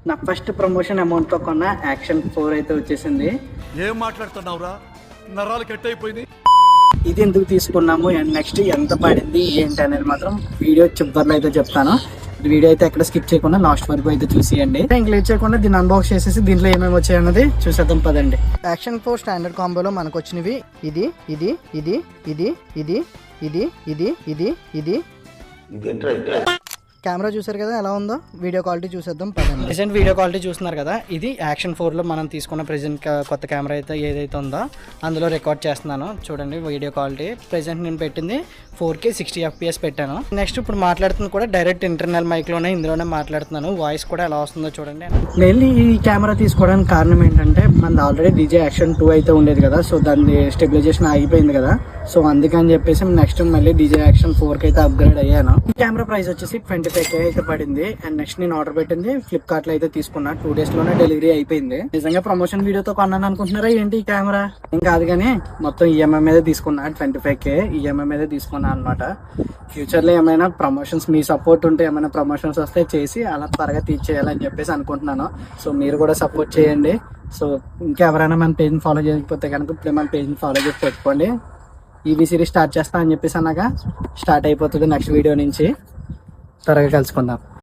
నా first promotion అమౌంట్తో కొన్న action 4 అయితే వచ్చేసింది. ఏం మాట్లాడుతున్నావురా, నరాలు కట్ అయిపోయింది. ఇది ఎందుకు తీసుకున్నాము అండ్ నెక్స్ట్ ఎంత పడింది ఏంటి అనేది మాత్రం వీడియో చివరిలో అయితే చెప్తాను. వీడియో అయితే ఎక్కడ స్కిప్ చేయకుండా లాస్ట్ వరకు అయితే చూసేయండి. ఇంక లేట్ చేయకుండా దీన్ని అన్బాక్స్ చేసేసి దీంట్లో ఏమేమి వచ్చాయన్నది చూసేద్దాం పదండి. యాక్షన్ 4 స్టాండర్డ్ కాంబోలో మనకు వచ్చినవి ఇది ఇది ఇది ఇది ఇది ఇది ఇది ఇది ఇది కెమెరా చూసారు కదా ఎలా ఉందో, వీడియో క్వాలిటీ చూసేద్దాం పదండి. ప్రెసెంట్ వీడియో క్వాలిటీ చూస్తున్నారు కదా, ఇది యాక్షన్ 4లో మనం తీసుకున్న ప్రెసెంట్ కొత్త కెమెరా అయితే ఏదైతే ఉందో అందులో రికార్డ్ చేస్తున్నాను. చూడండి వీడియో క్వాలిటీ ప్రెసెంట్ నేను పెట్టింది 4K 60 FPS పెట్టాను. నెక్స్ట్ ఇప్పుడు మాట్లాడుతుంది కూడా డైరెక్ట్ ఇంటర్నల్ మైక్లోనే ఇందులోనే మాట్లాడుతున్నాను. వాయిస్ కూడా ఎలా వస్తుందో చూడండి. మెయిన్లీ ఈ కెమెరా తీసుకోవడానికి కారణం ఏంటంటే మనది ఆల్రెడీ డీజే యాక్షన్ 2 అయితే ఉండేది కదా, సో దాన్ని స్టెబిలైజేషన్ ఆగిపోయింది కదా, సో అందుకని చెప్పేసి నెక్స్ట్ మళ్ళీ డీజే యాక్షన్ 4కి అయితే అప్గ్రేడ్ అయ్యాను. ఈ కెమెరా ప్రైస్ వచ్చేసి 25K అయితే పడింది. అండ్ నెక్స్ట్ నేను ఆర్డర్ పెట్టింది ఫ్లిప్కార్ట్ లో అయితే తీసుకున్నా. 2 days లోనే డెలివరీ అయిపోయింది. నిజంగా ప్రమోషన్ వీడియోతో కొన్నాను అనుకుంటున్నారా ఏంటి ఈ కెమెరా? ఏం కాదు కానీ మొత్తం ఈఎంఐ మీద తీసుకున్నా. 25K ఈఎంఐ మీద తీసుకున్నా అనమాట. ఫ్యూచర్ లో ఏమైనా ప్రమోషన్స్ మీ సపోర్ట్ ఉంటే ఏమైనా ప్రమోషన్స్ వస్తే చేసి అలా త్వరగా తీర్చేయాలని చెప్పేసి అనుకుంటున్నాను. సో మీరు కూడా సపోర్ట్ చేయండి. సో ఇంకెవరైనా మన పేజ్ని ఫాలో చేయకపోతే కనుక ఇప్పుడు మన పేజ్ని ఫాలో చేసి పెట్టుకోండి. ఈవీ సిరీస్ స్టార్ట్ చేస్తా అని చెప్పేసి అన్నాక స్టార్ట్ అయిపోతుంది నెక్స్ట్ వీడియో నుంచి. త్వరగా కలుసుకుందాం.